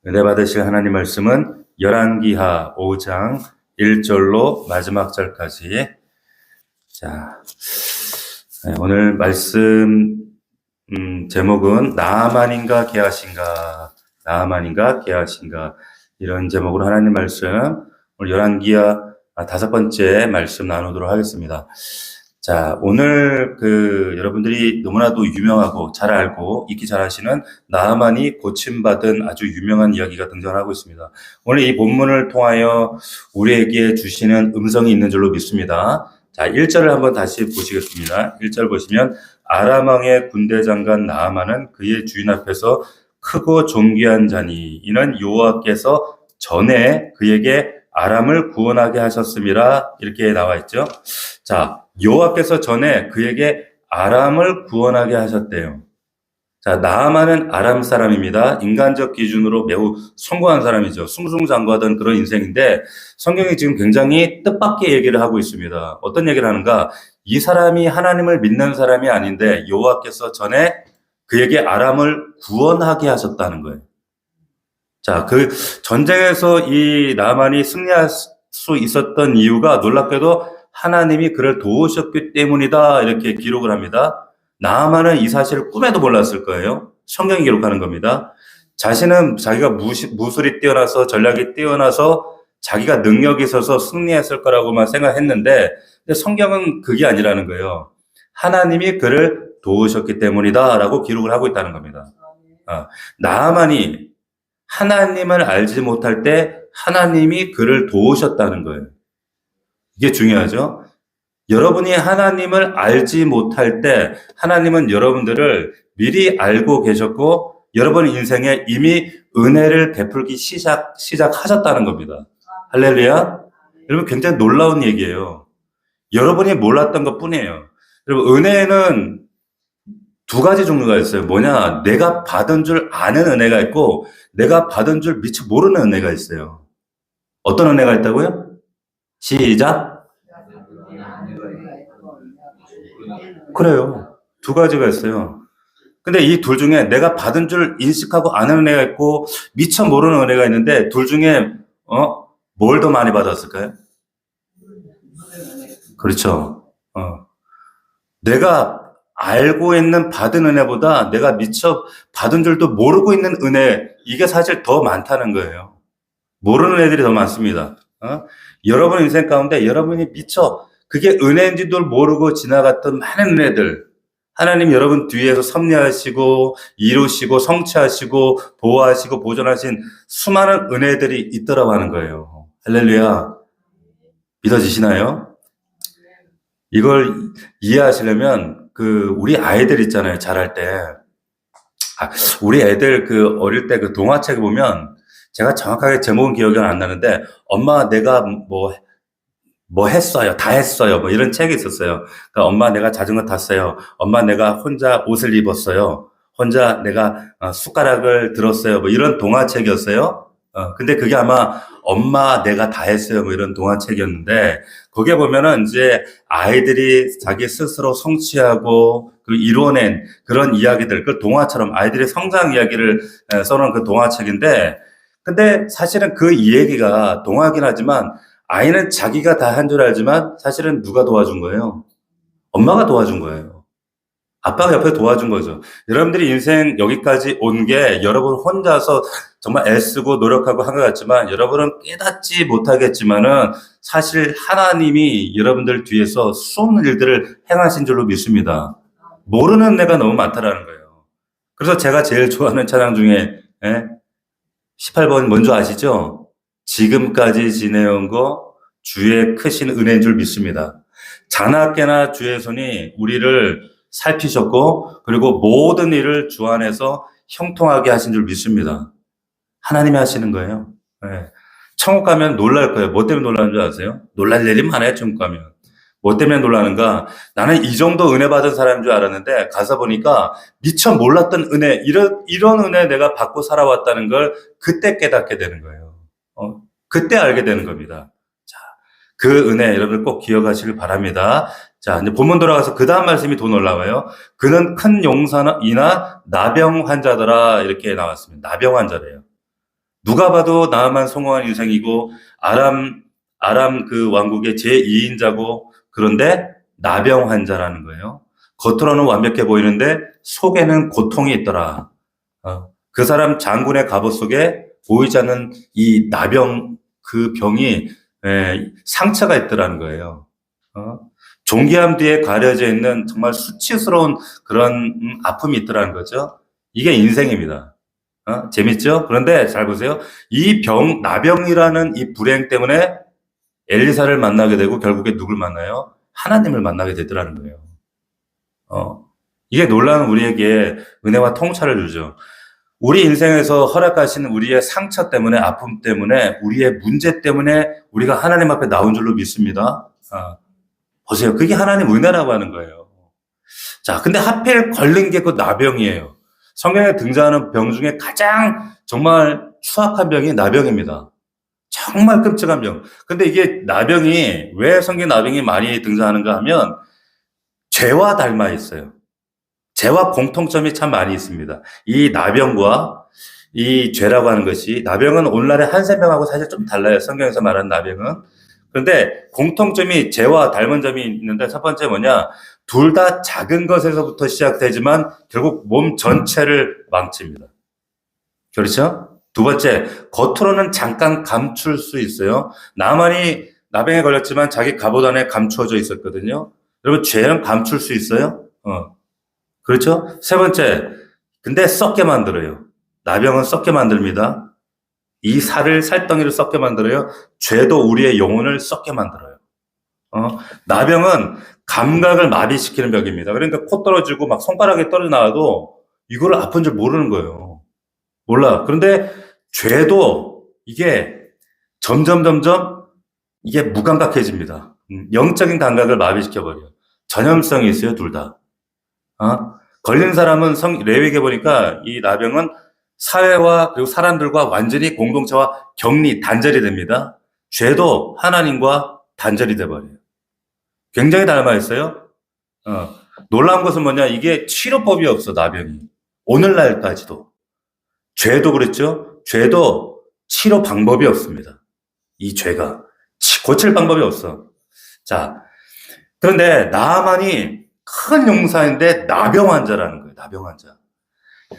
은혜 받으실 하나님 말씀은 열왕기하 5장 1절로 마지막 절까지. 자, 오늘 말씀 제목은 나아만인가 게하신가, 나아만인가 게하신가, 이런 제목으로 하나님 말씀 오늘 열왕기하 5번째 말씀 나누도록 하겠습니다. 자, 오늘 여러분들이 너무나도 유명하고 잘 알고 읽기 잘하시는 나아만이 고침받은 아주 유명한 이야기가 등장하고 있습니다. 오늘 이 본문을 통하여 우리에게 주시는 음성이 있는 줄로 믿습니다. 자, 1절을 한번 다시 보시겠습니다. 1절 보시면 아람 왕의 군대 장관 나아만은 그의 주인 앞에서 크고 존귀한 자니 이는 여호와께서 전에 그에게 아람을 구원하게 하셨음이라, 이렇게 나와 있죠. 자, 여호와께서 전에 그에게 아람을 구원하게 하셨대요. 자, 나아만은 아람 사람입니다. 인간적 기준으로 매우 성공한 사람이죠. 승승장구하던 그런 인생인데 성경이 지금 굉장히 뜻밖의 얘기를 하고 있습니다. 어떤 얘기를 하는가? 이 사람이 하나님을 믿는 사람이 아닌데 여호와께서 전에 그에게 아람을 구원하게 하셨다는 거예요. 자, 그 전쟁에서 이 나아만이 승리할 수 있었던 이유가 놀랍게도 하나님이 그를 도우셨기 때문이다, 이렇게 기록을 합니다. 나아만은 이 사실을 꿈에도 몰랐을 거예요. 성경이 기록하는 겁니다. 자신은 자기가 무술이 뛰어나서 전략이 뛰어나서 자기가 능력이 있어서 승리했을 거라고만 생각했는데, 근데 성경은 그게 아니라는 거예요. 하나님이 그를 도우셨기 때문이다 라고 기록을 하고 있다는 겁니다. 나아만이 하나님을 알지 못할 때 하나님이 그를 도우셨다는 거예요. 이게 중요하죠. 여러분이 하나님을 알지 못할 때 하나님은 여러분들을 미리 알고 계셨고 여러분 인생에 이미 은혜를 베풀기 시작하셨다는 겁니다. 할렐루야. 여러분, 굉장히 놀라운 얘기예요. 여러분이 몰랐던 것 뿐이에요. 여러분, 은혜는 두 가지 종류가 있어요. 뭐냐? 내가 받은 줄 아는 은혜가 있고 내가 받은 줄 미처 모르는 은혜가 있어요. 어떤 은혜가 있다고요? 시작. 그래요. 두 가지가 있어요. 근데 이 둘 중에 내가 받은 줄 인식하고 아는 은혜가 있고 미처 모르는 은혜가 있는데 둘 중에 뭘 더 많이 받았을까요? 그렇죠. 내가 알고 있는 받은 은혜보다 내가 미처 받은 줄도 모르고 있는 은혜, 이게 사실 더 많다는 거예요. 모르는 애들이 더 많습니다. 여러분 인생 가운데 여러분이 미처 그게 은혜인지도 모르고 지나갔던 많은 은혜들, 하나님 여러분 뒤에서 섭리하시고 이루시고 성취하시고 보호하시고 보존하신 수많은 은혜들이 있더라고 하는 거예요. 할렐루야. 믿어지시나요? 이걸 이해하시려면 우리 아이들 있잖아요. 자랄 때. 우리 애들 어릴 때 동화책 보면, 제가 정확하게 제목은 기억이 안 나는데, 엄마 내가 뭐 했어요. 다 했어요. 뭐 이런 책이 있었어요. 그러니까 엄마 내가 자전거 탔어요. 엄마 내가 혼자 옷을 입었어요. 혼자 내가 숟가락을 들었어요. 뭐 이런 동화책이었어요. 근데 그게 아마 엄마 내가 다 했어요. 뭐 이런 동화책이었는데, 거기에 보면은 이제 아이들이 자기 스스로 성취하고 이루어낸 그런 이야기들, 그 동화처럼 아이들의 성장 이야기를 써놓은 그 동화책인데, 근데 사실은 그 이야기가 동화긴 하지만 아이는 자기가 다 한 줄 알지만 사실은 누가 도와준 거예요? 엄마가 도와준 거예요. 아빠가 옆에 도와준 거죠. 여러분들이 인생 여기까지 온 게 여러분 혼자서 정말 애쓰고 노력하고 한 것 같지만 여러분은 깨닫지 못하겠지만은 사실 하나님이 여러분들 뒤에서 수없는 일들을 행하신 줄로 믿습니다. 모르는 은혜가 너무 많다라는 거예요. 그래서 제가 제일 좋아하는 찬양 중에 18번 뭔지 아시죠? 지금까지 지내온 거 주의 크신 은혜인 줄 믿습니다. 자나깨나 주의 손이 우리를 살피셨고 그리고 모든 일을 주 안에서 형통하게 하신 줄 믿습니다. 하나님이 하시는 거예요. 네. 천국 가면 놀랄 거예요. 뭐 때문에 놀라는 줄 아세요? 놀랄 일이 많아요. 천국 가면. 뭐 때문에 놀라는가? 나는 이 정도 은혜 받은 사람인 줄 알았는데 가서 보니까 미처 몰랐던 은혜, 이런 은혜 내가 받고 살아왔다는 걸 그때 깨닫게 되는 거예요. 그때 알게 되는 겁니다. 자, 그 은혜 여러분 꼭 기억하시길 바랍니다. 자, 이제 본문 돌아가서 그 다음 말씀이 더 놀라워요. 그는 큰 용사이나 나병 환자더라, 이렇게 나왔습니다. 나병 환자래요. 누가 봐도 나만 성공한 인생이고 아람 그 왕국의 제2인자고 그런데 나병 환자라는 거예요. 겉으로는 완벽해 보이는데 속에는 고통이 있더라. 그 사람 장군의 갑옷 속에 보이지 않는 이 나병 그 병이 상처가 있더라는 거예요. 존귀함 뒤에 가려져 있는 정말 수치스러운 그런 아픔이 있더라는 거죠. 이게 인생입니다. 재밌죠? 그런데 잘 보세요. 이 나병이라는 이 불행 때문에 엘리사를 만나게 되고 결국에 누굴 만나요? 하나님을 만나게 되더라는 거예요. 이게 놀라운 우리에게 은혜와 통찰을 주죠. 우리 인생에서 허락하신 우리의 상처 때문에, 아픔 때문에, 우리의 문제 때문에 우리가 하나님 앞에 나온 줄로 믿습니다. 보세요. 그게 하나님 은혜라고 하는 거예요. 자, 근데 하필 걸린 게 그 나병이에요. 성경에 등장하는 병 중에 가장 정말 추악한 병이 나병입니다. 정말 끔찍한 병. 근데 이게 나병이, 왜 성경 나병이 많이 등장하는가 하면 죄와 닮아 있어요. 죄와 공통점이 참 많이 있습니다. 이 나병과 이 죄라고 하는 것이, 나병은 오늘날의 한센병하고 사실 좀 달라요. 성경에서 말하는 나병은. 그런데 공통점이 죄와 닮은 점이 있는데 첫 번째 뭐냐? 둘 다 작은 것에서부터 시작되지만 결국 몸 전체를 망칩니다. 그렇죠? 두 번째, 겉으로는 잠깐 감출 수 있어요. 나만이 나병에 걸렸지만 자기 갑옷 안에 감추어져 있었거든요. 여러분, 죄는 감출 수 있어요? 그렇죠? 세 번째, 근데 썩게 만들어요. 나병은 썩게 만듭니다. 이 살덩이를 썩게 만들어요. 죄도 우리의 영혼을 썩게 만들어요. 나병은 감각을 마비시키는 병입니다. 그러니까 코 떨어지고 막 손가락이 떨어져 나와도 이거를 아픈 줄 모르는 거예요. 몰라. 그런데 죄도 이게 점점 이게 무감각해집니다. 영적인 감각을 마비시켜버려요. 전염성이 있어요, 둘 다. 걸린 사람은 레위기에 보니까 이 나병은 사회와 그리고 사람들과 완전히 공동체와 단절이 됩니다. 죄도 하나님과 단절이 돼버려요. 굉장히 닮아 있어요. 놀라운 것은 뭐냐? 이게 치료법이 없어, 나병이. 오늘날까지도. 죄도 그랬죠? 죄도 치료 방법이 없습니다. 이 죄가. 고칠 방법이 없어. 자, 그런데 나만이 큰 용사인데 나병 환자라는 거예요. 나병 환자.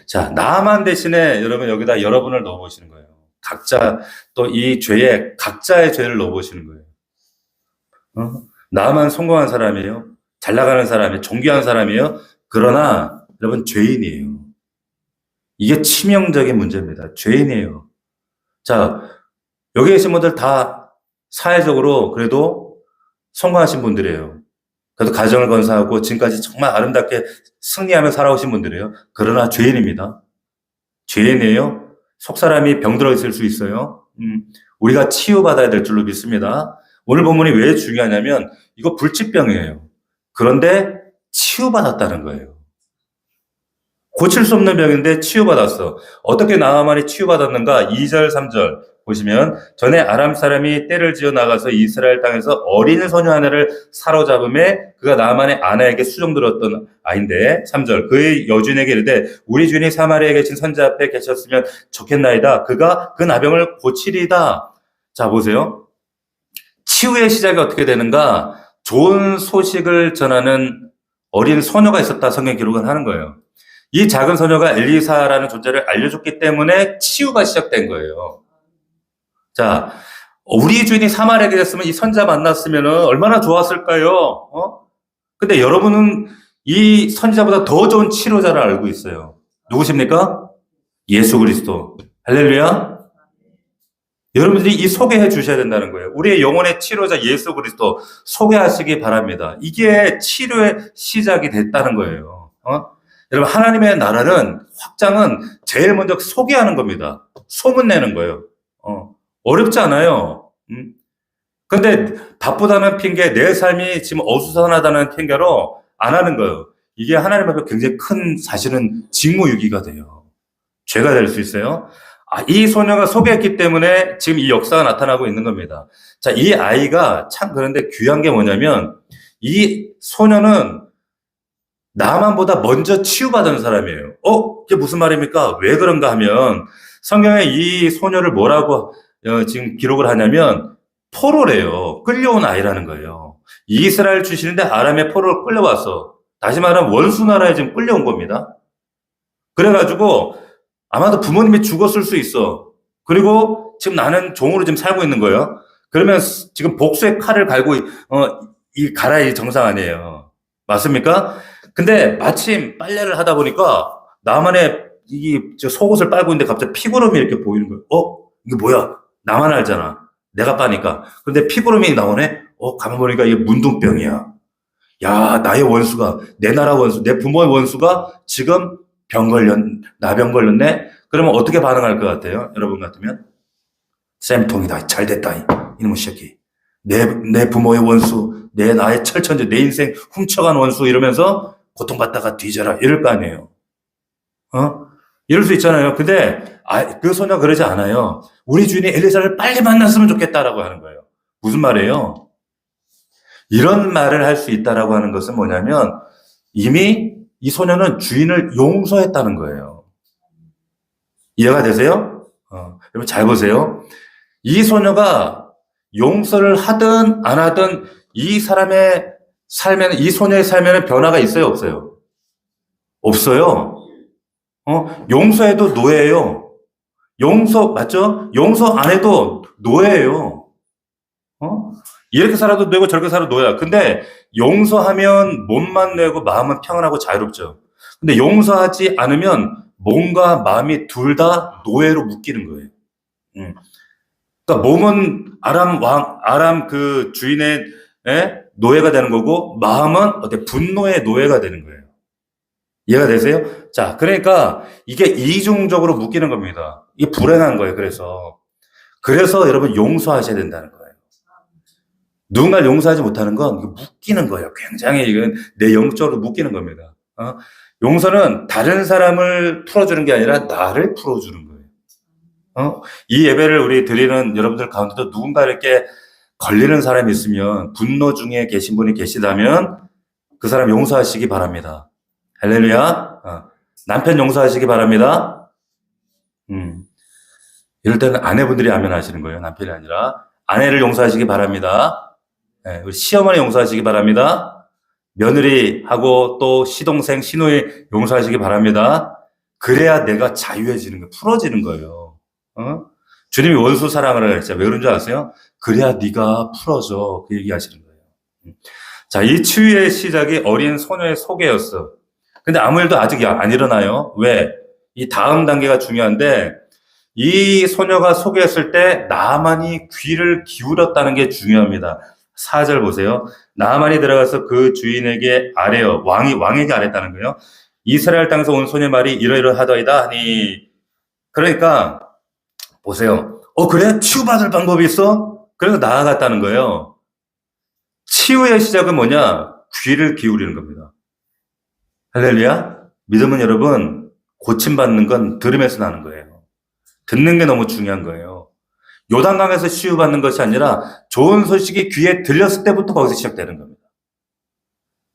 자, 나만 대신에 여러분 여기다 여러분을 넣어보시는 거예요. 각자 또 이 죄에 각자의 죄를 넣어보시는 거예요. 나만 성공한 사람이에요. 잘 나가는 사람이에요. 존귀한 사람이에요. 그러나 여러분 죄인이에요. 이게 치명적인 문제입니다. 죄인이에요. 자, 여기 계신 분들 다 사회적으로 그래도 성공하신 분들이에요. 그래도 가정을 건사하고 지금까지 정말 아름답게 승리하며 살아오신 분들이에요. 그러나 죄인입니다. 죄인이에요. 속사람이 병들어 있을 수 있어요. 우리가 치유받아야 될 줄로 믿습니다. 오늘 본문이 왜 중요하냐면 이거 불치병이에요. 그런데 치유받았다는 거예요. 고칠 수 없는 병인데 치유받았어. 어떻게 나아만이 치유받았는가? 2절, 3절 보시면 전에 아람 사람이 떼를 지어 나가서 이스라엘 땅에서 어린 소녀 하나를 사로잡음에 그가 나아만의 아내에게 수종들었던 아인데 3절 그의 여주인에게 이르되 우리 주인이 사마리아에 계신 선자 앞에 계셨으면 좋겠나이다. 그가 그 나병을 고치리다. 자 보세요. 치유의 시작이 어떻게 되는가? 좋은 소식을 전하는 어린 소녀가 있었다. 성경 기록은 하는 거예요. 이 작은 소녀가 엘리사라는 존재를 알려줬기 때문에 치유가 시작된 거예요. 자, 우리 주인이 사마리아에 계셨으면 이 선자 만났으면 얼마나 좋았을까요? 근데 여러분은 이 선지자보다 더 좋은 치료자를 알고 있어요. 누구십니까? 예수 그리스도. 할렐루야. 여러분들이 이 소개해 주셔야 된다는 거예요. 우리의 영혼의 치료자 예수 그리스도 소개하시기 바랍니다. 이게 치료의 시작이 됐다는 거예요. 여러분 하나님의 나라는 확장은 제일 먼저 소개하는 겁니다. 소문내는 거예요. 어렵지 않아요. 근데 바쁘다는 핑계, 내 삶이 지금 어수선하다는 핑계로 안 하는 거예요. 이게 하나님 앞에 굉장히 큰 사실은 직무유기가 돼요. 죄가 될 수 있어요. 이 소녀가 소개했기 때문에 지금 이 역사가 나타나고 있는 겁니다. 자, 이 아이가 참 그런데 귀한 게 뭐냐면 이 소녀는 나만보다 먼저 치유받은 사람이에요. 이게 무슨 말입니까? 왜 그런가 하면 성경에 이 소녀를 뭐라고 지금 기록을 하냐면 포로래요. 끌려온 아이라는 거예요. 이스라엘 출신인데 아람의 포로를 끌려왔어. 다시 말하면 원수 나라에 지금 끌려온 겁니다. 그래가지고 아마도 부모님이 죽었을 수 있어. 그리고 지금 나는 종으로 지금 살고 있는 거예요. 그러면 지금 복수의 칼을 갈고 이 가라이 정상 아니에요. 맞습니까? 근데 마침 빨래를 하다 보니까 나만의 저 속옷을 빨고 있는데 갑자기 피구름이 이렇게 보이는 거예요. 이게 뭐야? 나만 알잖아. 내가 빠니까. 근데 피구름이 나오네? 가만 보니까 이게 문둥병이야. 야, 나의 원수가, 내 나라 원수, 내 부모의 원수가 지금 나병 걸렸네? 그러면 어떻게 반응할 것 같아요? 여러분 같으면? 쌤통이다. 잘 됐다. 이놈의 새끼. 내 부모의 원수, 나의 철천지, 내 인생 훔쳐간 원수 이러면서 고통받다가 뒤져라. 이럴 거 아니에요. 이럴 수 있잖아요. 근데, 그 소녀가 그러지 않아요. 우리 주인이 엘리사를 빨리 만났으면 좋겠다라고 하는 거예요. 무슨 말이에요? 이런 말을 할 수 있다라고 하는 것은 뭐냐면, 이미 이 소녀는 주인을 용서했다는 거예요. 이해가 되세요? 여러분 잘 보세요. 이 소녀가 용서를 하든 안 하든 이 사람의 삶에는, 이 소녀의 삶에는 변화가 있어요, 없어요? 없어요. 용서해도 노예예요. 맞죠? 용서 안 해도 노예예요. 이렇게 살아도 되고 저렇게 살아도 노예야. 근데 용서하면 몸만 내고 마음은 평안하고 자유롭죠. 근데 용서하지 않으면 몸과 마음이 둘 다 노예로 묶이는 거예요. 그러니까 몸은 아람 그 주인의 노예가 되는 거고, 마음은 분노의 노예가 되는 거예요. 이해가 되세요? 자, 그러니까 이게 이중적으로 묶이는 겁니다. 이게 불행한 거예요. 그래서 여러분 용서하셔야 된다는 거예요. 누군가를 용서하지 못하는 건 묶이는 거예요. 굉장히 이건 내 영적으로 묶이는 겁니다. 용서는 다른 사람을 풀어주는 게 아니라 나를 풀어주는 거예요. 이 예배를 우리 드리는 여러분들 가운데도 누군가 이렇게 걸리는 사람이 있으면, 분노 중에 계신 분이 계시다면 그 사람 용서하시기 바랍니다. 할렐루야. 남편 용서하시기 바랍니다. 이럴 때는 아내분들이 아멘 하시는 거예요. 남편이 아니라. 아내를 용서하시기 바랍니다. 우리 시어머니 용서하시기 바랍니다. 며느리하고 또 시동생, 시누이 용서하시기 바랍니다. 그래야 내가 자유해지는 거예요. 풀어지는 거예요. 주님이 원수 사랑을 했잖아요. 왜 그런 줄 아세요? 그래야 네가 풀어져. 그 얘기하시는 거예요. 자, 이 치유의 시작이 어린 소녀의 소개였어. 근데 아무 일도 아직 안 일어나요. 왜? 이 다음 단계가 중요한데, 이 소녀가 소개했을 때 나만이 귀를 기울였다는 게 중요합니다. 4절 보세요. 나만이 들어가서 그 주인에게 아뢰어, 왕에게 아뢰었다는 거예요. 이스라엘 땅에서 온 소녀의 말이 이러이러하더이다 하니. 그러니까 보세요. 그래? 치유받을 방법이 있어? 그래서 나아갔다는 거예요. 치유의 시작은 뭐냐? 귀를 기울이는 겁니다. 할렐루야. 믿음은 여러분, 고침받는 건 들음에서 나는 거예요. 듣는 게 너무 중요한 거예요. 요단강에서 치유받는 것이 아니라 좋은 소식이 귀에 들렸을 때부터 거기서 시작되는 겁니다.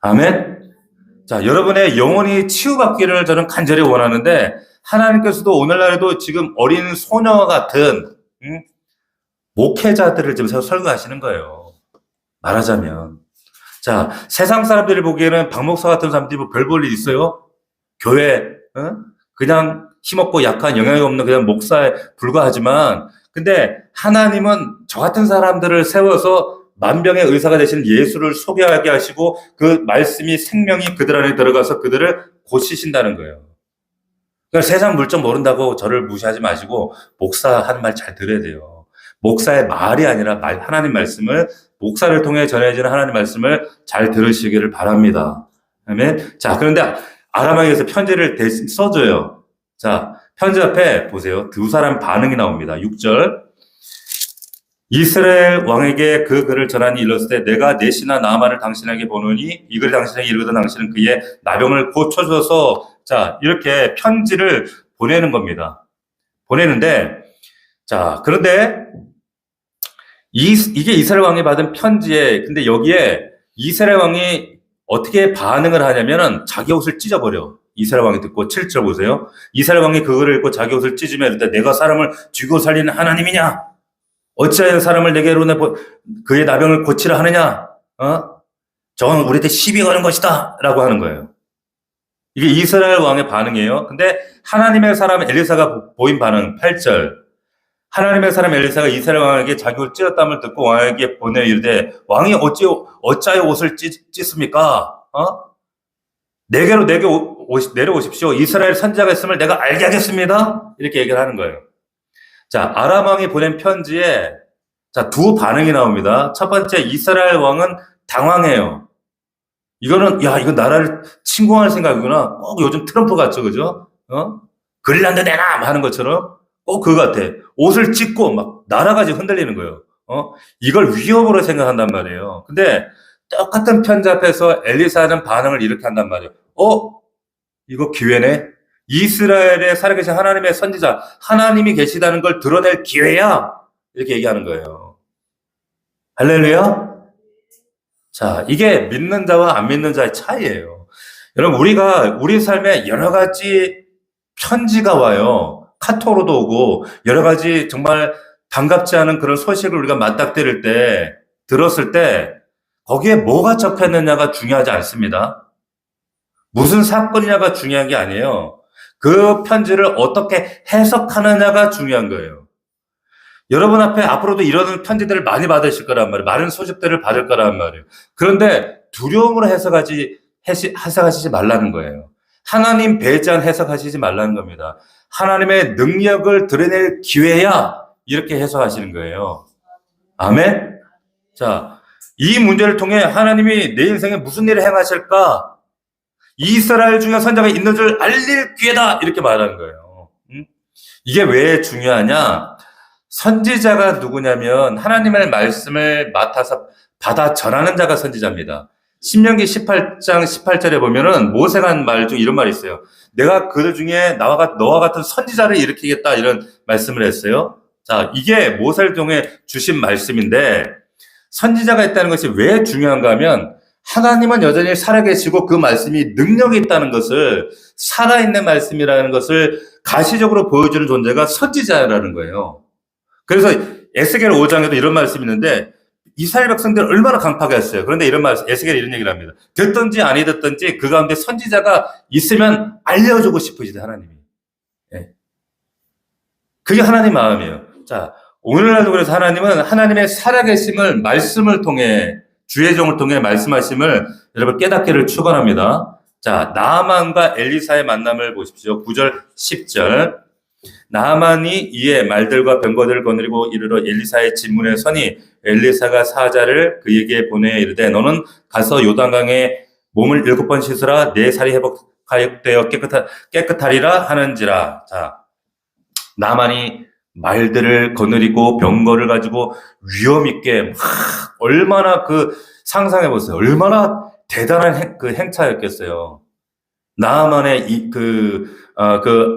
아멘. 자, 여러분의 영혼이 치유받기를 저는 간절히 원하는데, 하나님께서도 오늘날에도 지금 어린 소녀 같은 목회자들을 지금 설교하시는 거예요. 말하자면. 자, 세상 사람들이 보기에는 박 목사 같은 사람들이 뭐 별 볼 일 있어요? 교회, 그냥 힘없고 약한 영향이 없는 그냥 목사에 불과하지만, 근데 하나님은 저 같은 사람들을 세워서 만병의 의사가 되시는 예수를 소개하게 하시고, 그 말씀이 생명이 그들 안에 들어가서 그들을 고치신다는 거예요. 그러니까 세상 물정 모른다고 저를 무시하지 마시고 목사 하는 말 잘 들어야 돼요. 목사의 말이 아니라 하나님 말씀을, 목사를 통해 전해지는 하나님 말씀을 잘 들으시기를 바랍니다. 아멘. 자, 그런데 아람에게서 편지를 대신 써줘요. 자, 편지 앞에 보세요. 두 사람 반응이 나옵니다. 6절. 이스라엘 왕에게 그 글을 전하니 일렀을 때 내가 내 신하 나아만을 당신에게 보느니 이 글을 당신에게 읽거든 당신은 그의 나병을 고쳐줘서, 자, 이렇게 편지를 보내는 겁니다. 보내는데, 자, 그런데 이게 이스라엘 왕이 받은 편지에, 근데 여기에 이스라엘 왕이 어떻게 반응을 하냐면은 자기 옷을 찢어버려. 이스라엘 왕이 듣고 7절 보세요. 이스라엘 왕이 그거를 읽고 자기 옷을 찢으며 이르되 내가 사람을 죽이고 살리는 하나님이냐? 어찌하여 사람을 내게로 내보 그의 나병을 고치라 하느냐? 저건 우리한테 시비 거는 것이다 라고 하는 거예요. 이게 이스라엘 왕의 반응이에요. 근데 하나님의 사람 엘리사가 보인 반응 8절. 하나님의 사람 엘리사가 이스라엘 왕에게 자기 옷 찢었담을 듣고 왕에게 보내 이르되 왕이 어찌하여 옷을 찢습니까? 내게로 내려오십시오. 이스라엘 선지자가 있음을 내가 알게 하겠습니다. 이렇게 얘기를 하는 거예요. 자, 아람 왕이 보낸 편지에 자, 두 반응이 나옵니다. 첫 번째, 이스라엘 왕은 당황해요. 이거는 이건 나라를 침공할 생각이구나. 꼭 요즘 트럼프 같죠, 그죠? 그린란드 내놔 하는 것처럼 꼭 그거 같아. 옷을 찢고 막 나라가 지금 흔들리는 거예요. 이걸 위협으로 생각한단 말이에요. 근데 똑같은 편지 앞에서 엘리사는 반응을 이렇게 한단 말이에요. 이거 기회네. 이스라엘에 살아계신 하나님의 선지자, 하나님이 계시다는 걸 드러낼 기회야. 이렇게 얘기하는 거예요. 할렐루야. 자, 이게 믿는 자와 안 믿는 자의 차이예요. 여러분, 우리 삶에 여러 가지 편지가 와요. 카톡으로도 오고, 여러 가지 정말 반갑지 않은 그런 소식을 우리가 들었을 때, 거기에 뭐가 적혀있느냐가 중요하지 않습니다. 무슨 사건이냐가 중요한 게 아니에요. 그 편지를 어떻게 해석하느냐가 중요한 거예요. 여러분 앞에 앞으로도 이런 편지들을 많이 받으실 거란 말이에요. 많은 소식들을 받을 거란 말이에요. 그런데 두려움으로 해석하시지 말라는 거예요. 하나님 배제한 해석하시지 말라는 겁니다. 하나님의 능력을 드러낼 기회야 이렇게 해석하시는 거예요. 아멘? 자, 이 문제를 통해 하나님이 내 인생에 무슨 일을 행하실까? 이스라엘 중에 선자가 있는 줄 알릴 기회다 이렇게 말하는 거예요. 이게 왜 중요하냐? 선지자가 누구냐면 하나님의 말씀을 맡아서 받아 전하는 자가 선지자입니다. 신명기 18장 18절에 보면은 모세가 한 말 중 이런 말이 있어요. 내가 그들 중에 너와 같은 선지자를 일으키겠다 이런 말씀을 했어요. 자, 이게 모세를 통해 주신 말씀인데 선지자가 있다는 것이 왜 중요한가 하면 하나님은 여전히 살아계시고 그 말씀이 능력이 있다는 것을 살아있는 말씀이라는 것을 가시적으로 보여주는 존재가 선지자라는 거예요. 그래서 에스겔 5장에도 이런 말씀이 있는데 이스라엘 백성들 얼마나 강팍해 했어요. 그런데 에스겔이 이런 얘기를 합니다. 듣든지 아니 듣든지 그 가운데 선지자가 있으면 알려주고 싶으시대 하나님이. 예. 그게 하나님 마음이에요. 자, 오늘날도 그래서 하나님은 하나님의 살아계심을 말씀을 통해 주의 종을 통해 말씀하심을 여러분 깨닫기를 축원합니다. 자, 나아만과 엘리사의 만남을 보십시오. 9절 10절. 나아만이 이에 말들과 병거들을 거느리고 이르러 엘리사의 집문에 서니 엘리사가 사자를 그에게 보내 이르되 너는 가서 요단강에 몸을 7번 씻으라 내 살이 회복되어 깨끗하리라 하는지라. 자, 나아만이 말들을 거느리고 병거를 가지고 위험 있게 얼마나 상상해 보세요. 얼마나 대단한 행차였겠어요. 나아만의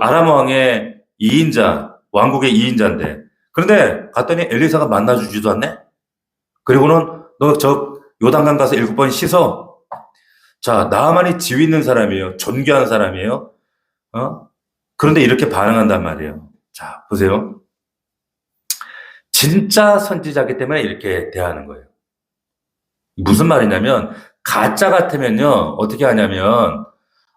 아람 왕의 2인자, 왕국의 2인자인데. 그런데 갔더니 엘리사가 만나주지도 않네? 그리고는 너 요단강 가서 7번 씻어. 자, 나아만이 지위 있는 사람이에요. 존귀한 사람이에요. 그런데 이렇게 반응한단 말이에요. 자, 보세요. 진짜 선지자기 때문에 이렇게 대하는 거예요. 무슨 말이냐면, 가짜 같으면요, 어떻게 하냐면,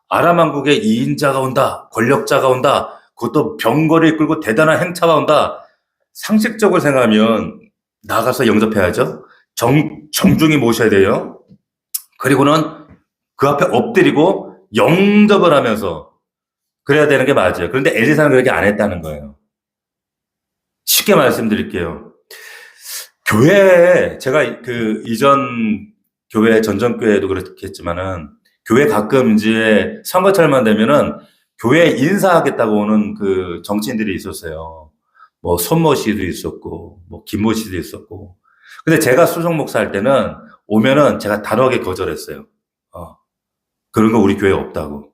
아람 왕국의 2인자가 온다, 권력자가 온다, 그것도 병거를 이끌고 대단한 행차가 온다. 상식적으로 생각하면 나가서 영접해야죠. 정중히 모셔야 돼요. 그리고는 그 앞에 엎드리고 영접을 하면서 그래야 되는 게 맞아요. 그런데 엘리사는 그렇게 안 했다는 거예요. 쉽게 말씀드릴게요. 교회에 제가 이전 교회 전전교회도 그렇겠지만은 교회 가끔 이제 선거철만 되면은 교회 인사하겠다고 오는 그 정치인들이 있었어요. 뭐 손모 씨도 있었고, 뭐 김모 씨도 있었고. 근데 제가 수석 목사 할 때는 오면은 제가 단호하게 거절했어요. 그런 거 우리 교회에 없다고.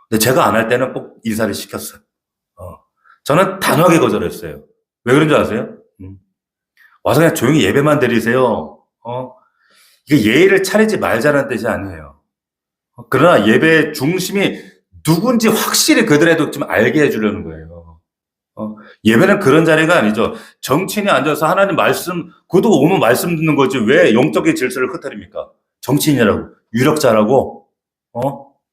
근데 제가 안 할 때는 꼭 인사를 시켰어요. 저는 단호하게 거절했어요. 왜 그런 줄 아세요? 와서 그냥 조용히 예배만 드리세요. 이게 예의를 차리지 말자는 뜻이 아니에요. 그러나 예배 중심이 누군지 확실히 그들에도 좀 알게 해주려는 거예요. 예배는 그런 자리가 아니죠. 정치인이 앉아서 하나님 말씀, 그것도 오면 말씀 듣는 거지. 왜 영적인 질서를 흐트립니까? 정치인이라고, 유력자라고,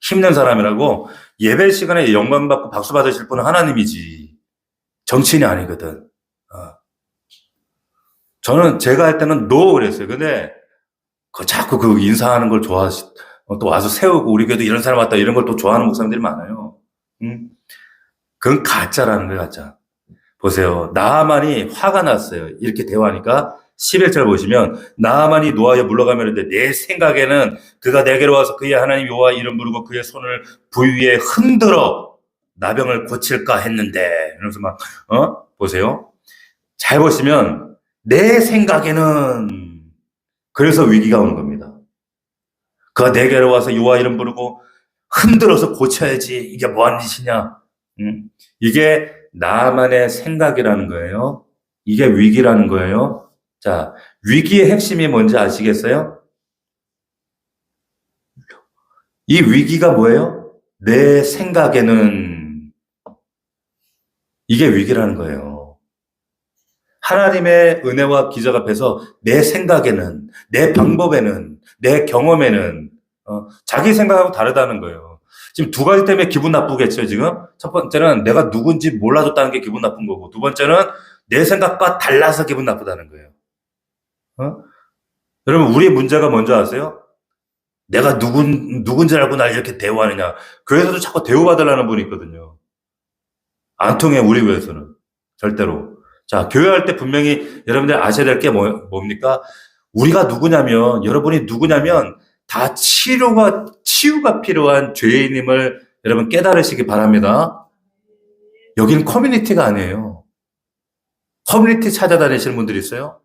힘든 사람이라고. 예배 시간에 영광 받고 박수 받으실 분은 하나님이지. 정치인이 아니거든. 저는 제가 할 때는 노 그랬어요. 근데 자꾸 그 인사하는 걸 또 와서 세우고 우리 교회도 이런 사람 왔다 이런 걸 또 좋아하는 목사님들이 많아요. 그건 가짜라는 거예요, 가짜. 보세요. 나하만이 화가 났어요. 이렇게 대화하니까 11절 보시면 나하만이 노하여 물러가며 이르되 내 생각에는 그가 내게로 와서 그의 하나님 여호와 이름 부르고 그의 손을 부위 위에 흔들어 나병을 고칠까 했는데 이러면서 막 보세요. 잘 보시면 내 생각에는 그래서 위기가 오는 겁니다. 그가 내게로 와서 여호와 이름 부르고 흔들어서 고쳐야지. 이게 뭐하는 짓이냐. 이게 나만의 생각이라는 거예요. 이게 위기라는 거예요. 자, 위기의 핵심이 뭔지 아시겠어요? 이 위기가 뭐예요? 내 생각에는 이게 위기라는 거예요. 하나님의 은혜와 기적 앞에서 내 생각에는, 내 방법에는, 내 경험에는 자기 생각하고 다르다는 거예요. 지금 두 가지 때문에 기분 나쁘겠죠, 지금? 첫 번째는 내가 누군지 몰라줬다는 게 기분 나쁜 거고, 두 번째는 내 생각과 달라서 기분 나쁘다는 거예요. 여러분, 우리의 문제가 뭔지 아세요? 내가 누군지 알고 날 이렇게 대우하느냐. 교회에서도 자꾸 대우받으려는 분이 있거든요. 안 통해, 우리 교회에서는. 절대로. 자, 교회할 때 분명히 여러분들 아셔야 될 게 뭡니까? 우리가 누구냐면, 여러분이 누구냐면, 다 치유가 필요한 죄인임을 여러분 깨달으시기 바랍니다. 여기는 커뮤니티가 아니에요. 커뮤니티 찾아다니시는 분들이 있어요.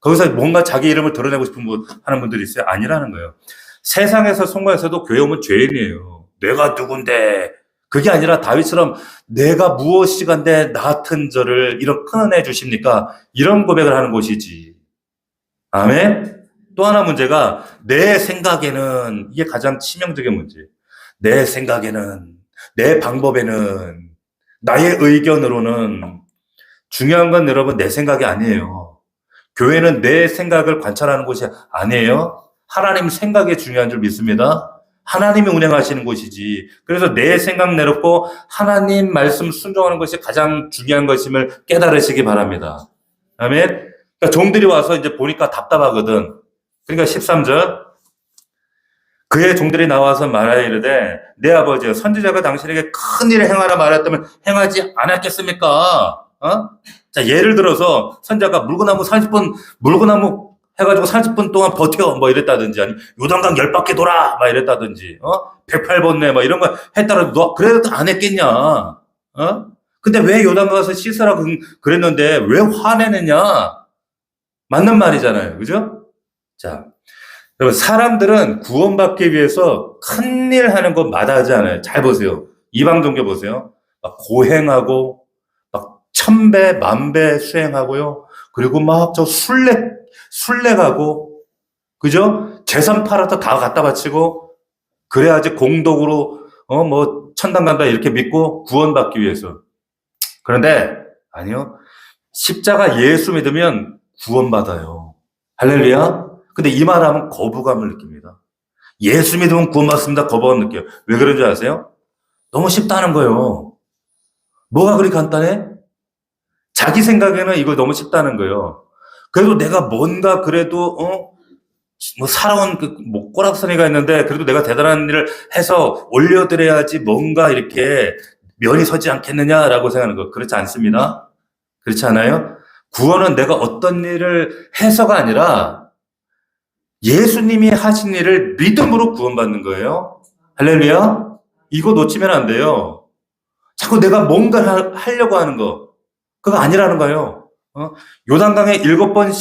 거기서 뭔가 자기 이름을 드러내고 싶은 하는 분들이 있어요. 아니라는 거예요. 세상에서 송가에서도 교회 오면 죄인이에요. 내가 누군데. 그게 아니라 다윗처럼 내가 무엇이간데 나 같은 저를 이렇게 큰은혜 주십니까? 이런 고백을 하는 곳이지. 아멘? 또 하나 문제가 내 생각에는 이게 가장 치명적인 문제. 내 생각에는 내 방법에는 나의 의견으로는 중요한 건 여러분 내 생각이 아니에요. 교회는 내 생각을 관찰하는 곳이 아니에요. 하나님 생각이 중요한 줄 믿습니다. 하나님이 운행하시는 곳이지. 그래서 내 생각 내놓고 하나님 말씀 순종하는 것이 가장 중요한 것임을 깨달으시기 바랍니다. 아멘. 그러니까 종들이 와서 이제 보니까 답답하거든. 그러니까 13절 그의 종들이 나와서 말하여 이르되 내 아버지여 선지자가 당신에게 큰 일을 행하라 말했다면 행하지 않았겠습니까? 자, 예를 들어서 선지자가 물구나무 해가지고 30분 동안 버텨 뭐 이랬다든지 아니 요단강 10바퀴 돌아 막 이랬다든지 108번뇌 뭐 이런 거 했다라도 너 그래도 안 했겠냐? 근데 왜 요단강 가서 씻으라 그랬는데 왜 화내느냐? 맞는 말이잖아요. 그죠? 자, 여러분, 사람들은 구원받기 위해서 큰일 하는 거 마다하지 않아요. 잘 보세요. 이방 종교 보세요. 막 고행하고, 막 1000배, 10,000배 수행하고요. 그리고 막 저 순례 가고, 그죠? 재산 팔아서 다 갖다 바치고, 그래야지 공덕으로, 천당 간다 이렇게 믿고 구원받기 위해서. 그런데, 아니요. 십자가 예수 믿으면 구원받아요. 할렐루야. 근데 이 말하면 거부감을 느낍니다. 예수 믿으면 구원받습니다. 거부감 느껴요. 왜 그런 줄 아세요? 너무 쉽다는 거예요. 뭐가 그리 간단해? 자기 생각에는 이거 너무 쉽다는 거예요. 그래도 내가 뭔가 그래도 살아온 꼬락서니가 있는데 그래도 내가 대단한 일을 해서 올려드려야지 뭔가 이렇게 면이 서지 않겠느냐라고 생각하는 거. 그렇지 않습니다. 그렇지 않아요? 구원은 내가 어떤 일을 해서가 아니라 예수님이 하신 일을 믿음으로 구원받는 거예요. 할렐루야. 이거 놓치면 안 돼요. 자꾸 내가 뭔가 하려고 하는 거. 그거 아니라는 거예요. 요단강에 7번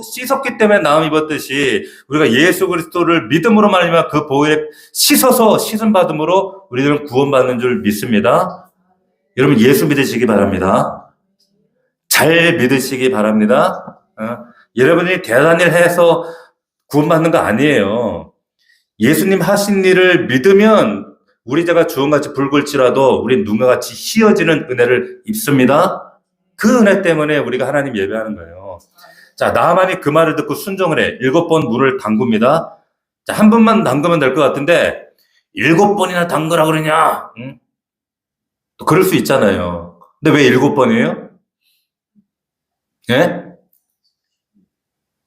씻었기 때문에 나음 입었듯이 우리가 예수 그리스도를 믿음으로 말미암아 그 보혈에 씻어서 씻음 받음으로 우리들은 구원받는 줄 믿습니다. 여러분 예수 믿으시기 바랍니다. 잘 믿으시기 바랍니다. 여러분이 대단한 일 해서 구원받는 거 아니에요. 예수님 하신 일을 믿으면 우리 자가 주홍같이 붉을지라도 우린 눈과 같이 희어지는 은혜를 입습니다. 그 은혜 때문에 우리가 하나님 예배하는 거예요. 자, 나하만이 그 말을 듣고 순종을 해. 7번 물을 담굽니다. 자, 한 번만 담그면 될 것 같은데 7번이나 담그라 그러냐? 응? 또 그럴 수 있잖아요. 근데 왜 7번이에요? 예?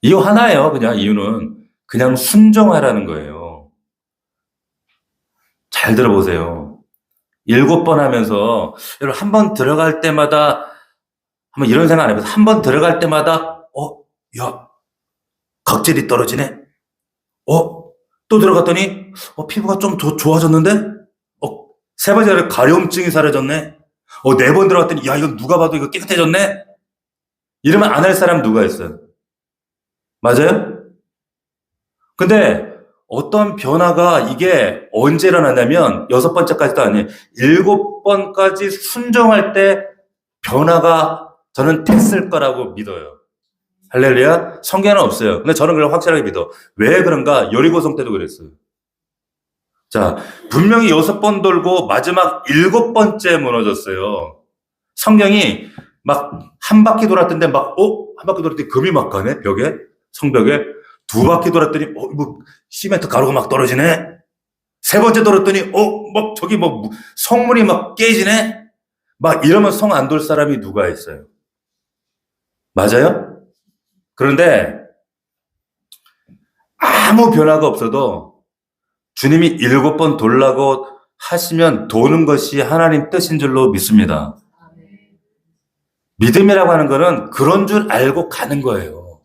이유 하나예요. 그냥 이유는 그냥 순종하라는 거예요. 잘 들어보세요. 7번 하면서 여러분 한 번 들어갈 때마다 한번 이런 생각 안 해봐서 한 번 들어갈 때마다 야 각질이 떨어지네. 또 들어갔더니 피부가 좀 좋아졌는데? 세 번째로 가려움증이 사라졌네. 네 번 들어갔더니 야 이거 누가 봐도 이거 깨끗해졌네. 이러면 안 할 사람 누가 있어요? 맞아요? 근데 어떤 변화가 이게 언제 일어나냐면 6번째까지도 아니에요. 7번까지 순종할 때 변화가 저는 됐을 거라고 믿어요. 할렐루야. 성경에는 없어요. 근데 저는 그걸 확실하게 믿어. 왜 그런가? 여리고성 때도 그랬어요. 자, 분명히 6번 돌고 마지막 7번째 무너졌어요. 성경이 막 한 바퀴 돌았던데 한 바퀴 돌았더니 금이 막 가네? 벽에? 성벽에? 2바퀴 돌았더니 뭐 시멘트 가루가 막 떨어지네? 3번째 돌았더니 막 저기 뭐 성문이 막 깨지네? 막 이러면 성 안 돌 사람이 누가 있어요? 맞아요? 그런데 아무 변화가 없어도 주님이 7번 돌라고 하시면 도는 것이 하나님 뜻인 줄로 믿습니다. 믿음이라고 하는 거는 그런 줄 알고 가는 거예요.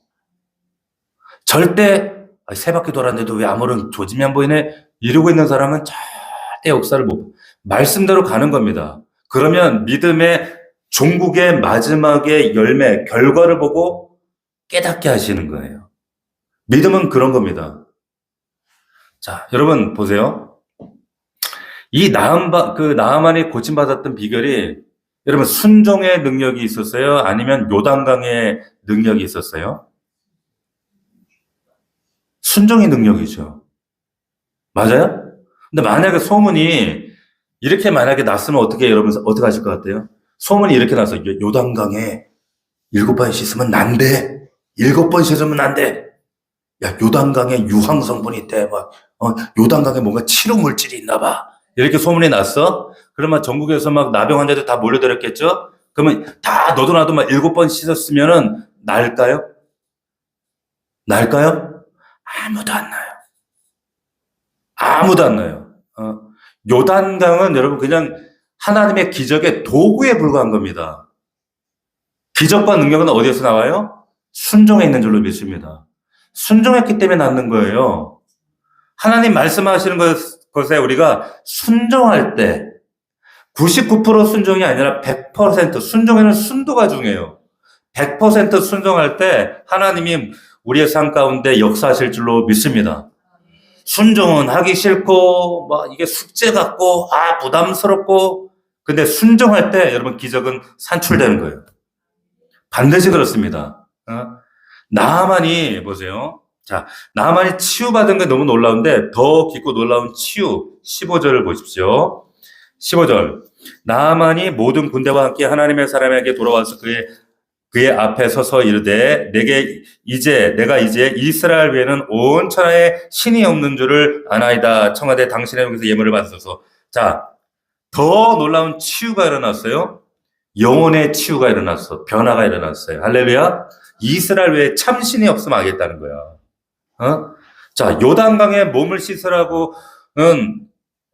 절대 3바퀴 돌았는데도 왜 아무런 조짐이 안 보이네? 이러고 있는 사람은 절대 역사를 못 말씀대로 가는 겁니다. 그러면 믿음의 종국의 마지막의 열매, 결과를 보고 깨닫게 하시는 거예요. 믿음은 그런 겁니다. 자, 여러분 보세요. 이 나하만이 고침받았던 비결이 여러분 순종의 능력이 있었어요? 아니면 요단강의 능력이 있었어요? 순종의 능력이죠. 맞아요? 근데 만약에 소문이 이렇게 만약에 났으면 여러분 어떻게 하실 것 같아요? 소문이 이렇게 나서 요단강에 7번 씻으면 안 돼. 7번 씻으면 안 돼. 야, 요단강에 유황 성분이 있대. 요단강에 뭔가 치료 물질이 있나 봐. 이렇게 소문이 났어? 그러면 전국에서 막 나병 환자들 다 몰려들었겠죠? 그러면 다 너도 나도 막 7번 씻었으면은 날까요? 날까요? 아무도 안 나요. 아무도 안 나요. 요단강은 여러분 그냥 하나님의 기적의 도구에 불과한 겁니다. 기적과 능력은 어디에서 나와요? 순종에 있는 줄로 믿습니다. 순종했기 때문에 낫는 거예요. 하나님 말씀하시는 것에 우리가 순종할 때 99% 순종이 아니라 100% 순종에는 순도가 중요해요. 100% 순종할 때 하나님이 우리의 삶 가운데 역사하실 줄로 믿습니다. 순종은 하기 싫고 이게 숙제 같고 부담스럽고 근데 순종할 때 여러분 기적은 산출되는 거예요. 반드시 그렇습니다. 나하만이 보세요. 자, 나하만이 치유받은 게 너무 놀라운데 더 깊고 놀라운 치유 15절을 보십시오. 15절. 나하만이 모든 군대와 함께 하나님의 사람에게 돌아와서 그의 앞에 서서 이르되 내가 이제 이스라엘 외에는 온 천하에 신이 없는 줄을 아나이다. 청하되 당신의 용에서 예물을 받으소서. 자, 더 놀라운 치유가 일어났어요. 영혼의 치유가 일어났어. 변화가 일어났어요. 할렐루야. 이스라엘 외에 참 신이 없으면 알겠다는 거야. 자, 요단강에 몸을 씻으라고는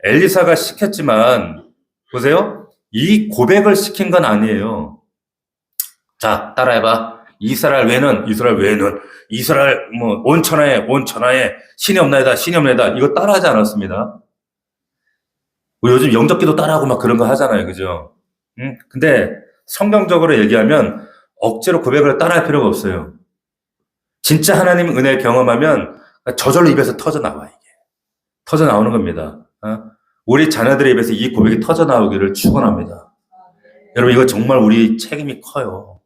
엘리사가 시켰지만 보세요. 이 고백을 시킨 건 아니에요. 자, 따라해봐. 이스라엘 외에는 온 천하에 신이 없나이다. 신이 없나이다. 이거 따라하지 않았습니다. 요즘 영접기도 따라하고 막 그런 거 하잖아요. 그죠? 근데 성경적으로 얘기하면 억지로 고백을 따라할 필요가 없어요. 진짜 하나님 은혜 경험하면 저절로 입에서 터져 나와, 이게. 터져 나오는 겁니다. 우리 자녀들의 입에서 이 고백이 터져 나오기를 축원합니다. 여러분, 이거 정말 우리 책임이 커요.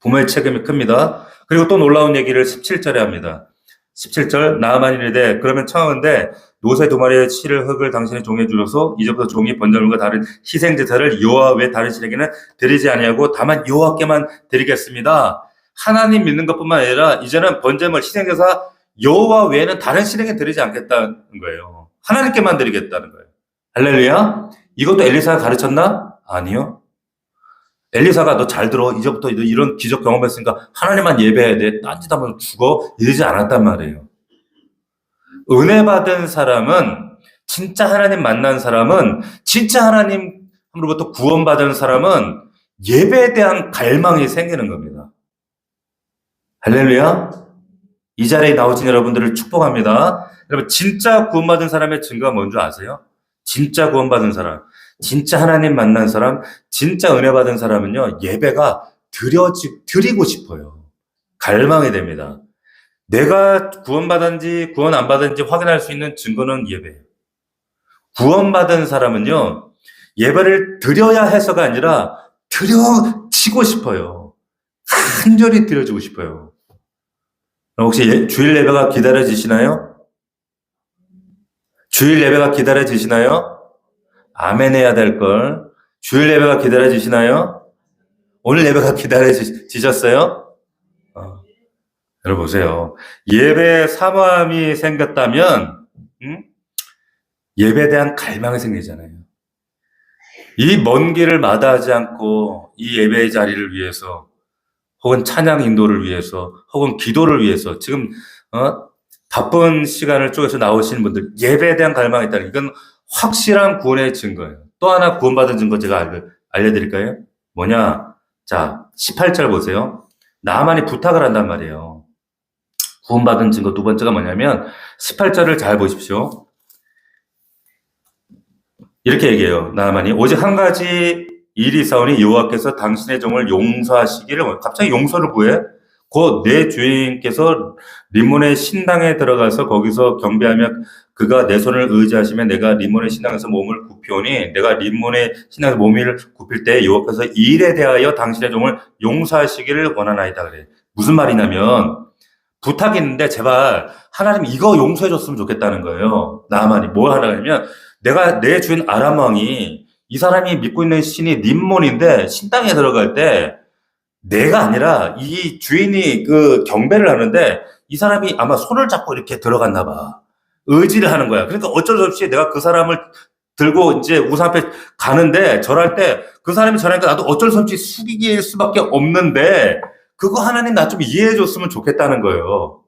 부모의 책임이 큽니다. 그리고 또 놀라운 얘기를 17절에 합니다. 17절 나아만이 이르되 그러면 청하건대 노새 2마리의 치를 흙을 당신의 종에 주로서 이제부터 종이 번제물과 다른 희생 제사를 여호와 외 다른 신에게는 드리지 아니하고 다만 여호와께만 드리겠습니다. 하나님 믿는 것뿐만 아니라 이제는 번제물 희생 제사 여호와 외에는 다른 신에게 드리지 않겠다는 거예요. 하나님께만 드리겠다는 거예요. 할렐루야. 이것도 엘리사가 가르쳤나? 아니요. 엘리사가 너 잘 들어. 이제부터 너 이런 기적 경험했으니까 하나님만 예배해야 돼. 딴짓 하면 죽어. 이러지 않았단 말이에요. 은혜 받은 사람은, 진짜 하나님 만난 사람은, 진짜 하나님으로부터 구원받은 사람은 예배에 대한 갈망이 생기는 겁니다. 할렐루야. 이 자리에 나오신 여러분들을 축복합니다. 여러분, 진짜 구원받은 사람의 증거가 뭔지 아세요? 진짜 구원받은 사람, 진짜 하나님 만난 사람, 진짜 은혜 받은 사람은요, 예배가 드리고 싶어요. 갈망이 됩니다. 내가 구원받은지 구원 안 받은지 확인할 수 있는 증거는 예배예요. 구원받은 사람은요, 예배를 드려야 해서가 아니라 드려지고 싶어요. 간절히 드려지고 싶어요. 혹시 주일 예배가 기다려지시나요? 주일 예배가 기다려지시나요? 아멘 해야 될 걸. 주일 예배가 기다려지시나요? 오늘 예배가 기다려지셨어요? 여러분 보세요. 예배에 사모함이 생겼다면 예배에 대한 갈망이 생기잖아요. 이 먼 길을 마다하지 않고 이 예배의 자리를 위해서 혹은 찬양 인도를 위해서 혹은 기도를 위해서 지금 바쁜 시간을 쪼개서 나오시는 분들 예배에 대한 갈망이 있다는 이건 확실한 구원의 증거예요. 또 하나 구원받은 증거 제가 알려드릴까요? 뭐냐? 자, 18절 보세요. 나아만이 부탁을 한단 말이에요. 구원받은 증거 두 번째가 뭐냐면 18절을 잘 보십시오. 이렇게 얘기해요. 나아만이 오직 한 가지 일이 있사오니 여호와께서 당신의 종을 용서하시기를. 갑자기 용서를 구해? 곧 내 주인께서 림몬의 신당에 들어가서 거기서 경배하며 그가 내 손을 의지하시면 내가 림몬의 신당에서 몸을 굽히오니 내가 림몬의 신당에서 몸을 굽힐 때 여호와께서 이 일에 대하여 당신의 종을 용서하시기를 원하나이다 그래. 무슨 말이냐면 부탁이 있는데 제발 하나님 이거 용서해 줬으면 좋겠다는 거예요. 나아만이 뭘 하냐면 내가 내 주인 아람 왕이 이 사람이 믿고 있는 신이 림몬인데 신당에 들어갈 때 내가 아니라 이 주인이 그 경배를 하는데 이 사람이 아마 손을 잡고 이렇게 들어갔나 봐. 의지를 하는 거야. 그러니까 어쩔 수 없이 내가 그 사람을 들고 이제 우상 앞에 가는데 절할 때 그 사람이 절하니까 나도 어쩔 수 없이 숙이길 수밖에 없는데 그거 하나님 나 좀 이해해 줬으면 좋겠다는 거예요.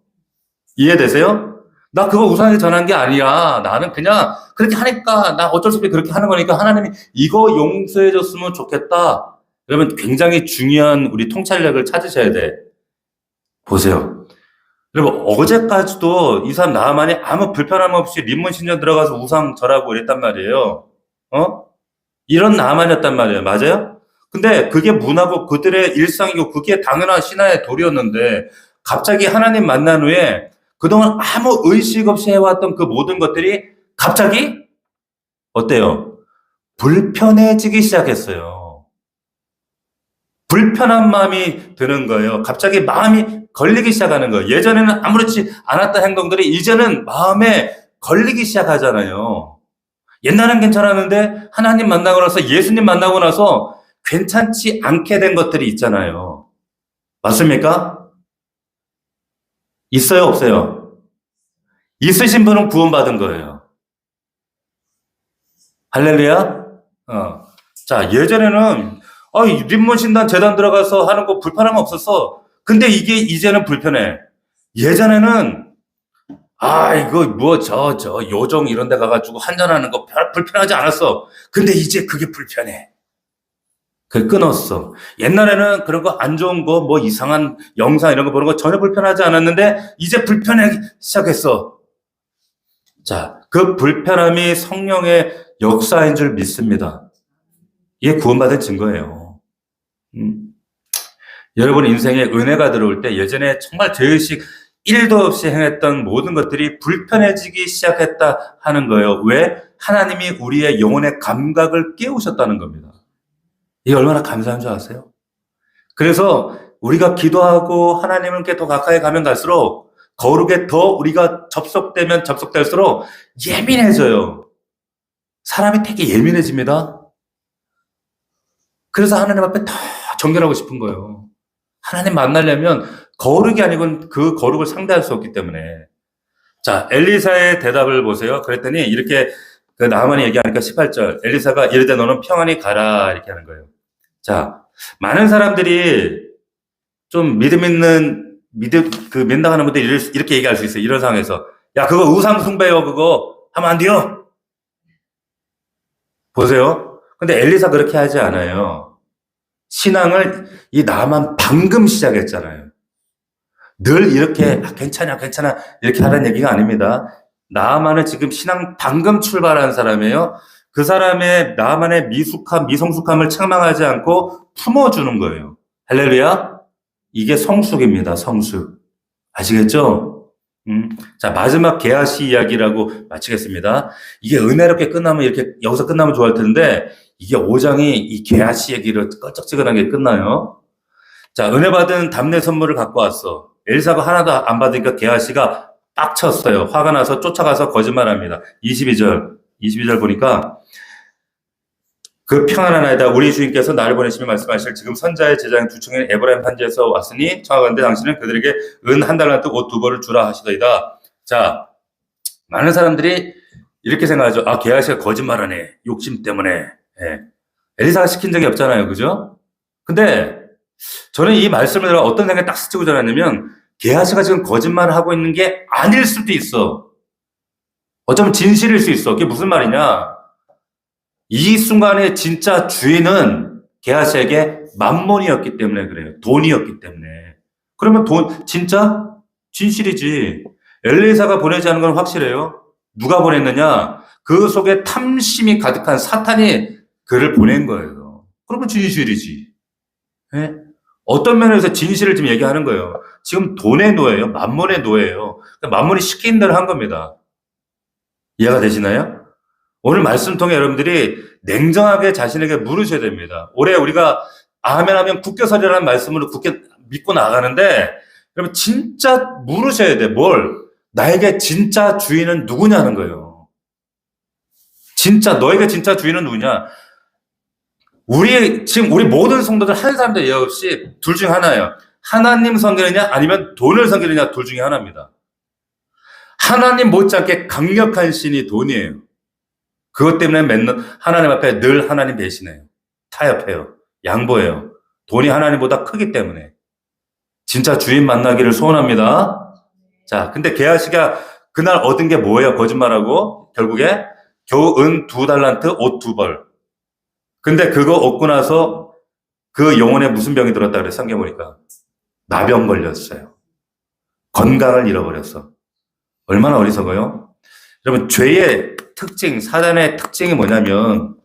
이해되세요? 나 그거 우상에 전한 게 아니야. 나는 그냥 그렇게 하니까 나 어쩔 수 없이 그렇게 하는 거니까 하나님이 이거 용서해 줬으면 좋겠다. 그러면 굉장히 중요한 우리 통찰력을 찾으셔야 돼. 보세요. 여러분 어제까지도 이 사람 나아만이 아무 불편함 없이 림몬 신전 들어가서 우상 절하고 이랬단 말이에요. 이런 나아만이었단 말이에요. 맞아요? 근데 그게 문화고 그들의 일상이고 그게 당연한 신화의 도리였는데 갑자기 하나님 만난 후에 그동안 아무 의식 없이 해왔던 그 모든 것들이 갑자기 어때요? 불편해지기 시작했어요. 불편한 마음이 드는 거예요. 갑자기 마음이 걸리기 시작하는 거예요. 예전에는 아무렇지 않았던 행동들이 이제는 마음에 걸리기 시작하잖아요. 옛날엔 괜찮았는데 하나님 만나고 나서 예수님 만나고 나서 괜찮지 않게 된 것들이 있잖아요. 맞습니까? 있어요, 없어요? 있으신 분은 구원받은 거예요. 할렐루야? 자, 예전에는 림몬 신당 재단 들어가서 하는 거 불편함 없었어. 근데 이게 이제는 불편해. 예전에는 이거 요정 이런 데 가가지고 한잔하는 거 불편하지 않았어. 근데 이제 그게 불편해. 그 끊었어. 옛날에는 그런 거 안 좋은 거, 뭐 이상한 영상 이런 거 보는 거 전혀 불편하지 않았는데 이제 불편하기 시작했어. 자, 그 불편함이 성령의 역사인 줄 믿습니다. 이게 구원받은 증거예요. 여러분 인생에 은혜가 들어올 때 예전에 정말 죄의식 1도 없이 행했던 모든 것들이 불편해지기 시작했다 하는 거예요. 왜? 하나님이 우리의 영혼의 감각을 깨우셨다는 겁니다. 이게 얼마나 감사한 줄 아세요? 그래서 우리가 기도하고 하나님께 더 가까이 가면 갈수록 거룩에 더 우리가 접속되면 접속될수록 예민해져요. 사람이 되게 예민해집니다. 그래서 하나님 앞에 더 정결하고 싶은 거예요. 하나님 만나려면 거룩이 아니고는 그 거룩을 상대할 수 없기 때문에. 자, 엘리사의 대답을 보세요. 그랬더니 이렇게 그 나만이 얘기하니까 18절. 엘리사가 이르되 너는 평안히 가라. 이렇게 하는 거예요. 자, 많은 사람들이 좀 민당하는 분들이 이렇게 얘기할 수 있어요. 이런 상황에서. 야, 그거 우상숭배요. 그거 하면 안 돼요. 보세요. 근데 엘리사 그렇게 하지 않아요. 신앙을 이 나만 방금 시작했잖아요. 늘 이렇게 괜찮아 이렇게 하라는 얘기가 아닙니다. 나만은 지금 신앙 방금 출발한 사람이에요. 그 사람의 나만의 미성숙함을 책망하지 않고 품어주는 거예요. 할렐루야. 이게 성숙입니다. 성숙. 아시겠죠? 자, 마지막 게하시 이야기라고 마치겠습니다. 이게 은혜롭게 끝나면 이렇게 여기서 끝나면 좋아할 텐데 이게 5장이 이 게하시 얘기를 껄쩍지근하게 끝나요. 자, 은혜 받은 답례 선물을 갖고 왔어. 엘사가 하나도 안 받으니까 게하시가 빡쳤어요. 화가 나서 쫓아가서 거짓말합니다. 22절 보니까 그 평안한 아이다 우리 주인께서 나를 보내시며 말씀하실 지금 선자의 제자인 두 청년 에브라임 판지에서 왔으니 청하건대 당신은 그들에게 은 한 달란트 옷 2벌을 주라 하시더이다. 자, 많은 사람들이 이렇게 생각하죠. 아, 게하시가 거짓말하네. 욕심 때문에. 예. 엘리사가 시킨 적이 없잖아요. 그죠? 근데 저는 이 말씀을 들어 어떤 생각이 딱 스치고 지나갔냐면 게하시가 지금 거짓말을 하고 있는 게 아닐 수도 있어. 어쩌면 진실일 수 있어. 그게 무슨 말이냐? 이 순간의 진짜 주인은 게하시에게 만몬이었기 때문에 그래요. 돈이었기 때문에. 그러면 진짜 진실이지. 엘리사가 보내지 않은 건 확실해요. 누가 보냈느냐? 그 속에 탐심이 가득한 사탄이 그를 보낸 거예요. 그러면 진실이지. 네? 어떤 면에서 진실을 지금 얘기하는 거예요. 지금 돈의 노예예요. 만몬의 노예예요. 그러니까 만몬이 시킨 대로 한 겁니다. 이해가 되시나요? 오늘 말씀 통해 여러분들이 냉정하게 자신에게 물으셔야 됩니다. 올해 우리가 아멘 하면 국교설이라는 말씀으로 굳게 믿고 나가는데 그러면 진짜 물으셔야 돼. 뭘? 나에게 진짜 주인은 누구냐는 거예요. 진짜 너에게 진짜 주인은 누구냐? 지금 우리 모든 성도들 한 사람도 예외 없이 둘 중 하나예요. 하나님 섬기느냐 아니면 돈을 섬기느냐 둘 중에 하나입니다. 하나님 못지않게 강력한 신이 돈이에요. 그것 때문에 맨날 하나님 앞에 늘 하나님 대신해요. 타협해요. 양보해요. 돈이 하나님보다 크기 때문에. 진짜 주인 만나기를 소원합니다. 자, 근데 게하시가 그날 얻은 게 뭐예요? 거짓말하고 결국에 겨우 은 2달란트 옷 2벌. 근데 그거 얻고 나서 그 영혼에 무슨 병이 들었다 그래 성경 보니까 나병 걸렸어요. 건강을 잃어버렸어. 얼마나 어리석어요? 여러분 죄의 특징, 사단의 특징이 뭐냐면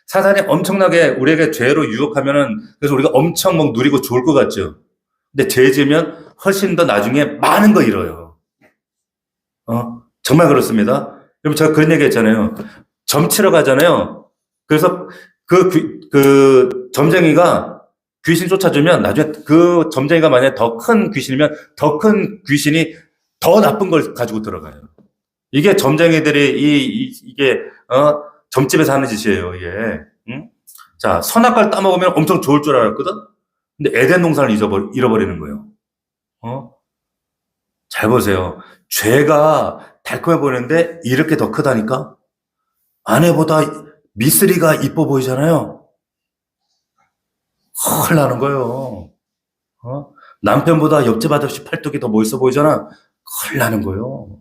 사단이 엄청나게 우리에게 죄로 유혹하면은 그래서 우리가 엄청 막 누리고 좋을 것 같죠. 근데 죄 지으면 훨씬 더 나중에 많은 거 잃어요. 정말 그렇습니다. 여러분 제가 그런 얘기 했잖아요. 점 치러 가잖아요. 그래서 그 점쟁이가 귀신 쫓아주면 나중에 그 점쟁이가 만약에 더 큰 귀신이면 더 큰 귀신이 더 나쁜 걸 가지고 들어가요. 이게 점쟁이들이 이게 점집에서 하는 짓이에요. 이게. 응? 자, 선악과를 따먹으면 엄청 좋을 줄 알았거든. 근데 에덴 동산을 잃어버리는 거예요. 잘 보세요. 죄가 달콤해 보이는데 이렇게 더 크다니까. 아내보다 미쓰리가 이뻐 보이잖아요. 큰일 나는 거예요. 남편보다 옆집 아저씨 팔뚝이 더 멋있어 보이잖아. 큰일 나는 거예요.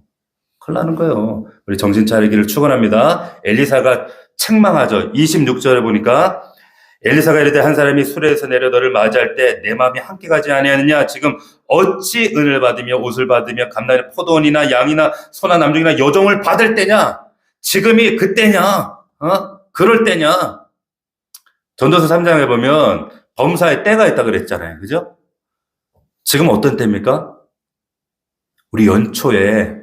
큰일 나는 거예요. 우리 정신 차리기를 축원합니다. 엘리사가 책망하죠. 26절에 보니까 엘리사가 이르되 한 사람이 수레에서 내려 너를 맞이할 때 내 마음이 함께 가지 아니하느냐. 지금 어찌 은을 받으며 옷을 받으며 감나리 포도원이나 양이나 소나 남종이나 여종을 받을 때냐. 지금이 그때냐. 그럴 때냐. 전도서 3장에 보면 범사에 때가 있다 그랬잖아요. 그죠? 지금 어떤 때입니까? 우리 연초에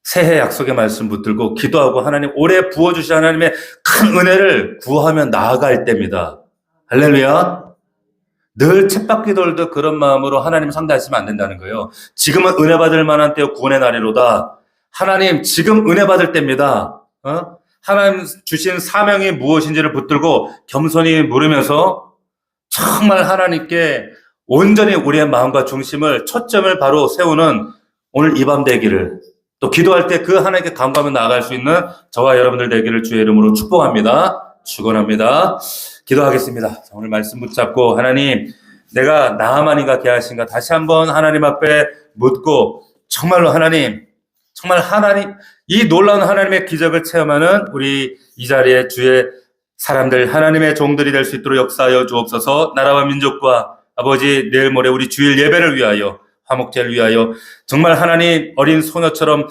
새해 약속의 말씀 붙들고 기도하고 하나님 올해 부어주신 하나님의 큰 은혜를 구하며 나아갈 때입니다. 할렐루야. 늘 쳇바퀴 돌듯 그런 마음으로 하나님 상대하시면 안 된다는 거예요. 지금은 은혜 받을 만한 때요 구원의 날이로다. 하나님 지금 은혜 받을 때입니다. 하나님 주신 사명이 무엇인지를 붙들고 겸손히 물으면서 정말 하나님께 온전히 우리의 마음과 중심을 초점을 바로 세우는 오늘 이 밤 되기를, 또 기도할 때 그 하나님께 간구하며 나아갈 수 있는 저와 여러분들 되기를 주의 이름으로 축복합니다. 축원합니다. 기도하겠습니다. 오늘 말씀 붙잡고 하나님, 내가 나아만인가 게하신가 다시 한번 하나님 앞에 묻고, 정말로 하나님, 정말 하나님, 이 놀라운 하나님의 기적을 체험하는 우리 이 자리에 주의 사람들, 하나님의 종들이 될 수 있도록 역사하여 주옵소서. 나라와 민족과 아버지, 내일 모레 우리 주일 예배를 위하여, 화목제를 위하여 정말 하나님 어린 소녀처럼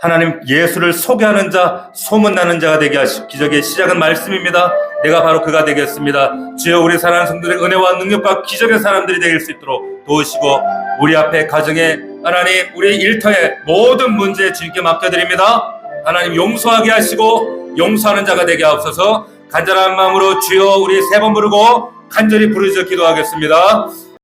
하나님 예수를 소개하는 자, 소문나는 자가 되게 하시고, 기적의 시작은 말씀입니다. 내가 바로 그가 되겠습니다. 주여, 우리 사랑하는 성도들의 은혜와 능력과 기적의 사람들이 될 수 있도록 도우시고, 우리 앞에 가정에 하나님, 우리 일터의 모든 문제에 주님께 맡겨드립니다. 하나님 용서하게 하시고 용서하는 자가 되게 하옵소서. 간절한 마음으로 주여, 우리 세 번 부르고 간절히 부르짖어 기도하겠습니다.